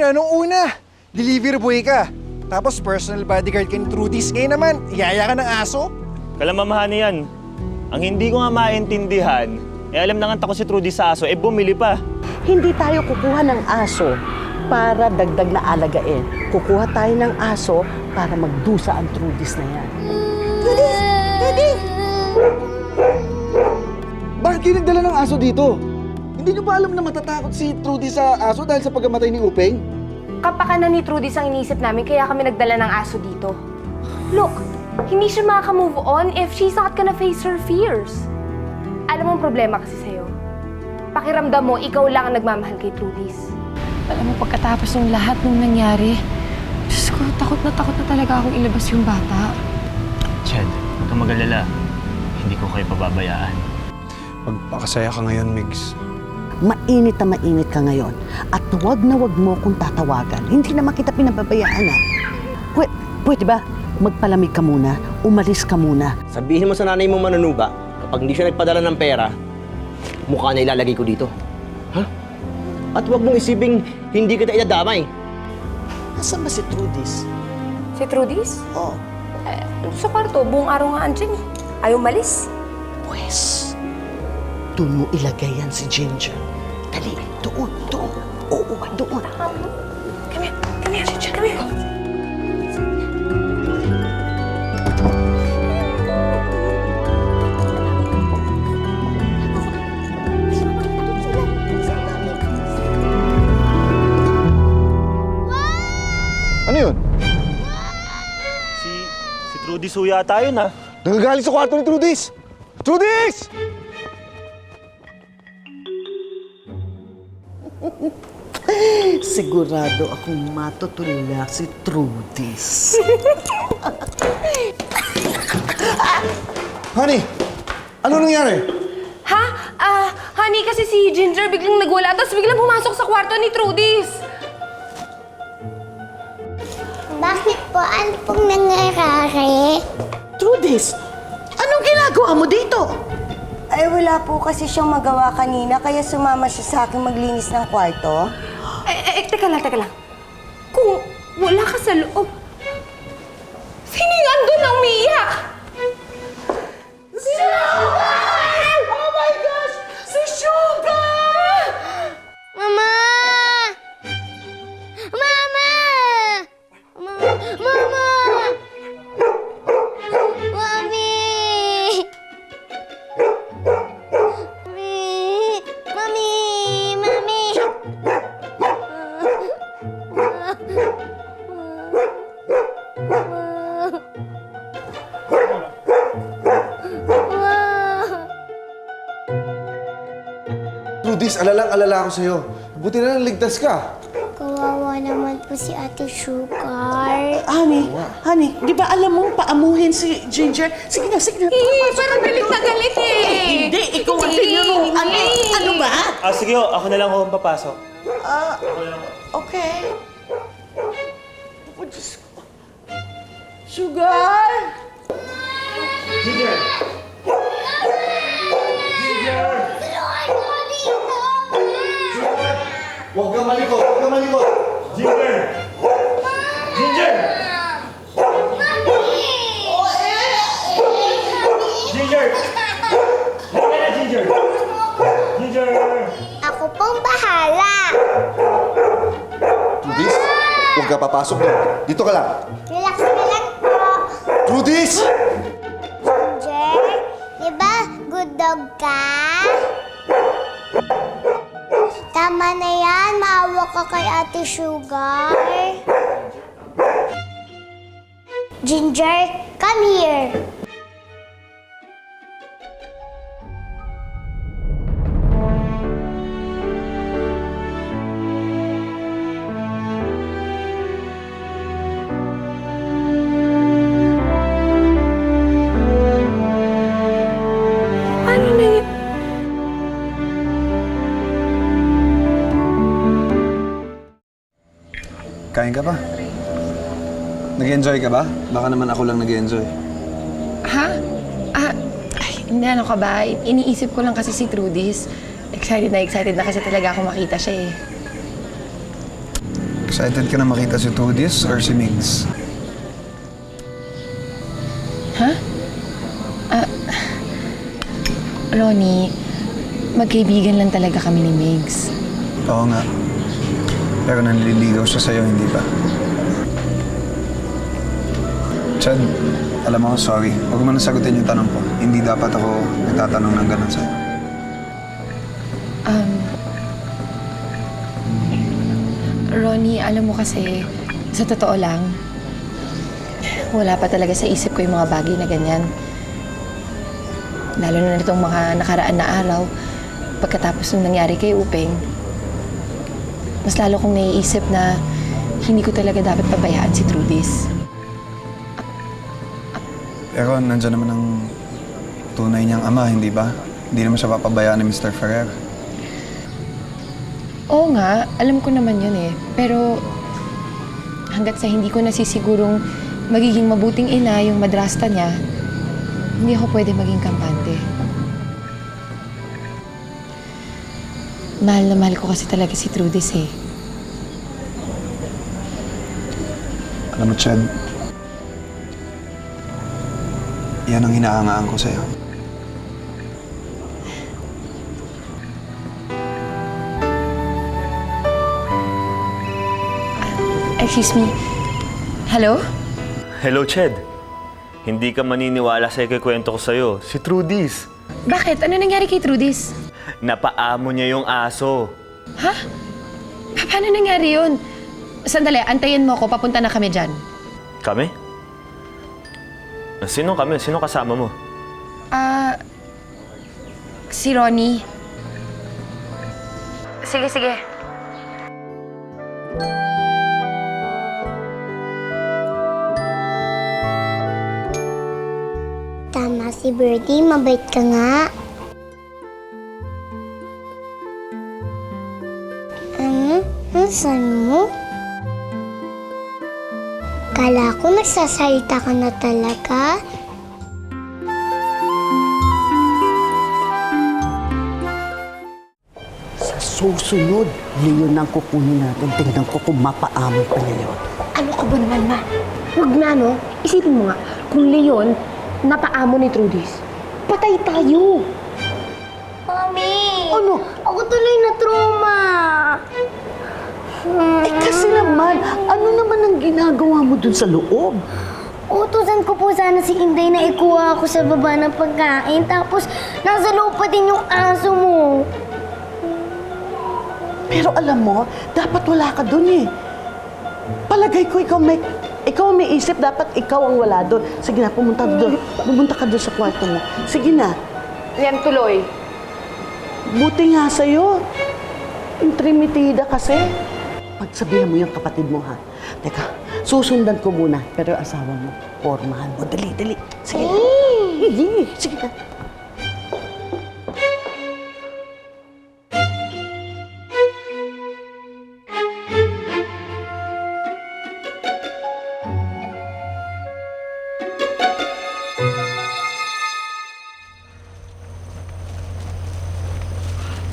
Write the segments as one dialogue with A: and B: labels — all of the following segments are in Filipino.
A: na nung una. Delivery boy ka. Tapos personal bodyguard ka ni Trudy's. Ngayon naman, iyaya ka ng aso.
B: Kalamamahan na yan. Ang hindi ko nga maintindihan, alam na nga ako si Trudy sa aso, bumili pa.
C: Hindi tayo kukuha ng aso para dagdag na alagain. Kukuha tayo ng aso para magdusa ang Trudy's na yan.
D: Daddy!
E: Bakit kayo nagdala ng aso dito? Hindi nyo ba alam na matatakot si Trudy sa aso dahil sa pagkamatay ni Upeng?
D: Kapakanan ni Trudy ang inisip namin kaya kami nagdala ng aso dito. Look, hindi siya makaka-move on if she's not gonna face her fears. Alam mo ang problema kasi sa'yo. Pakiramdam mo, ikaw lang ang nagmamahal kay Trudy's.
F: Alam mo, pagkatapos ng lahat ng nangyari, Diyos ko, takot na talaga akong ilabas yung bata.
B: Chad, huwag kang mag-alala. Hindi ko kayo pababayaan.
A: Magpakasaya ka ngayon, Migs.
C: Mainit na mainit ka ngayon at huwag na huwag mo kong tatawagan. Hindi naman kita pinababayaan na. Pwede ba? Magpalamig ka muna, umalis ka muna.
G: Sabihin mo sa nanay mo manunuga, kapag hindi siya nagpadala ng pera, mukha na ilalagay ko dito. Ha? At huwag mong isiping hindi kita idadamay.
C: Nasaan ba si Trudy's?
D: Si Trudy's?
C: Oh,
D: Sa kwarto, buong araw nga andyan eh. Ayaw malis.
C: pues, doon mo ilagay yan si Ginger. Dali, doon. Oo, doon.
D: Come here, Ginger, come here.
E: Ano yun?
B: Si Trudy suya tayo na.
E: Nagagaling sa kwarto ni Trudy's! Trudy's!
C: Sigurado akong matutulak si Trudy's.
E: Honey, ano nangyari?
D: Ha? Honey, kasi si Ginger biglang nagwala, tapos biglang pumasok sa kwarto ni Trudy's.
H: Bakit po? Ano pong nangyayari?
C: Trudy's, anong ginagawa mo dito?
I: Ay, wala po kasi siyang magawa kanina, kaya sumama siya sa akin maglinis ng kwarto.
D: Teka lang. Kung wala ka sa loob, sino yung andun na umiiyak? Sugar! Oh my gosh! Si Sugar!
H: Mama! Mama! Mama! Mami! Mami! Mami!
E: Trudy's, alalang-alala ako sa'yo. Buti na lang ligtas ka.
H: Kawawa naman po si Ate Sugar.
C: Honey, di ba alam mong paamuhin si Ginger? Sige na.
D: Parang galit na galit eh.
C: Hindi, ikaw ang tinuruan. Ano ba?
B: Sige, ako na lang ako papasok.
C: Okay. Oh, Diyos ko. Sugar!
B: Ginger!
E: Huwag kang malikot!
B: Ginger! Ginger! Ginger! Halika na, Ginger! Ginger!
H: Ako pong bahala.
E: Trudy's, huwag ka papasok doon. Dito ka lang.
H: Relax na lang po.
E: Trudy's!
H: Ginger, di ba good dog ka? Tama na yan, maawa ka kay Ate Sugar. Ginger, come here.
D: Ano na yun?
E: Kain ka ba? Nag-enjoy ka ba? Baka naman ako lang nag-enjoy.
F: Ha? Ay, hindi, ano ka ba? Iniisip ko lang kasi si Trudy's. Excited na kasi talaga ako makita siya eh.
J: Excited ka na makita si Trudis or si Migs?
F: Ronnie, magkaibigan lang talaga kami ni Migs.
J: Oo nga. Pero nanliligaw siya sa'yo, hindi ba? Chad, alam mo, sorry. Huwag mo na sagutin yung tanong ko. Hindi dapat ako nagtatanong ng ganun sa'yo.
F: Ronnie, alam mo kasi, sa totoo lang, wala pa talaga sa isip ko yung mga bagay na ganyan. Lalo na nitong mga nakaraan na araw, pagkatapos nung nangyari kay Upeng, mas lalo kong naiisip na hindi ko talaga dapat pabayaan si Trudis.
J: Pero nandyan naman ang tunay niyang ama, hindi ba? Hindi naman siya papabayaan ni Mr. Ferrer.
F: Oo nga, alam ko naman yun eh. Pero hanggat sa hindi ko nasisigurong magiging mabuting ina yung madrasta niya, hindi ako pwede maging kampante. Mahal na mahal ko kasi talaga si Trudis eh.
J: Alam mo, Chad, yan ang hinahangaan ko sa'yo.
F: Excuse me. Hello?
B: Hello, Ched. Hindi ka maniniwala sa ikikwento ko sa'yo. Si Trudis.
F: Bakit? Ano nangyari kay Trudis?
B: Napaamo niya yung aso.
F: Ha? Paano nangyari yun? Sandali, antayin mo ako. Papunta na kami dyan.
B: Kami? Sino kami? Sino kasama mo?
F: Si Ronnie. Sige, sige.
H: Tama si Birdie, mabait ka nga. Saan mo? Kala ko nagsasalita ka na talaga.
C: Sa susunod, Leon ang kukunin natin. Tingnan ko kung mapaamo pa niya yun.
D: Ano ka ba naman, ma? Huwag na, no? Isipin mo nga, kung Leon, napaamo ni Trudis, patay tayo.
H: Mami!
C: Ano?
H: Ako tuloy na trauma.
C: Eh kasi naman, ano naman ang ginagawa mo dun sa loob?
H: Utusan ko po sana si Inday na ikuha ako sa baba ng pagkain. Tapos, nasa loob pa din yung aso mo.
C: Pero alam mo, dapat wala ka dun eh. Palagay ko ikaw ang may isip, dapat ikaw ang wala dun. Sige na, pumunta doon. Pumunta ka dun sa kwarto mo. Sige na.
D: Yan tuloy.
C: Buti nga sa'yo. Intrimitida kasi. Pagsabihan mo yung kapatid mo, ha? Teka, susundan ko muna. Pero yung asawa mo, pormahan mo. Dali, dali. Sige na. Sige na.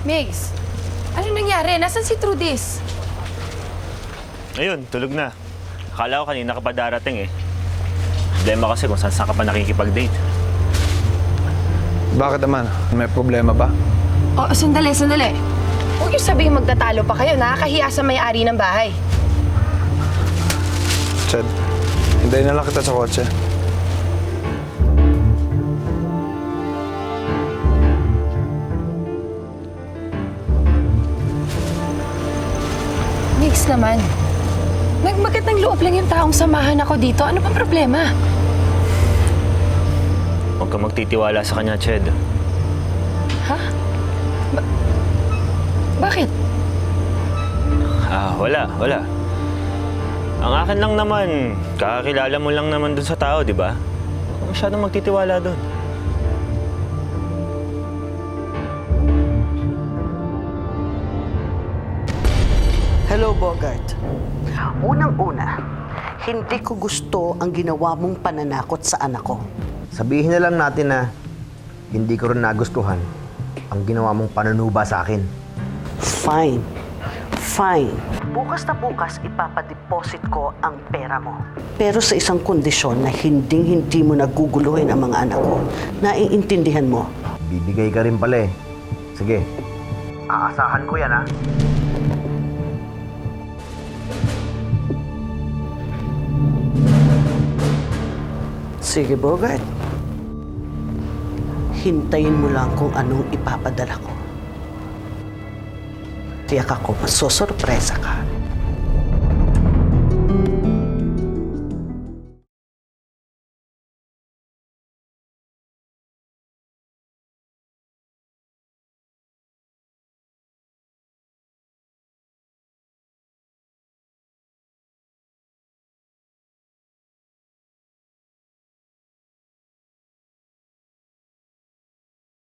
F: Migs, ano nangyari? Nasaan si Trudis?
B: Ayun, tulog na. Akala ko kanina ka pa darating eh. Problema kasi kung saan ka pa nakikipag-date.
J: Bakit naman? May problema ba?
F: Oh, sandali. Huwag yung sabihin magtatalo pa kayo. Nakakahiya sa may-ari ng bahay.
J: Chad, hintayin na lang kita sa kotse.
F: Migs naman. Nagmagat ng loob lang yung taong samahan ako dito. Ano pang problema?
B: Huwag kang magtitiwala sa kanya, Ched.
F: Ha? Bakit?
B: Wala. Ang akin lang naman, kakakilala mo lang naman dun sa tao, di ba? Huwag kang masyadong magtitiwala dun.
C: Hello, Bogart. Unang-una, hindi ko gusto ang ginawa mong pananakot sa anak ko.
G: Sabihin na lang natin na hindi ko rin nagustuhan ang ginawa mong panunuba sa akin.
C: Fine. Fine. Bukas na bukas, ipapadeposit ko ang pera mo. Pero sa isang kondisyon na hindi mo naguguluhin ang mga anak ko. Naiintindihan mo?
G: Bibigay ka rin pala eh. Sige, aasahan ko yan ha.
C: Sige, Bogart. Hintayin mo lang kung anong ipapadala ko. Tiyak ako, masosorpresa ka.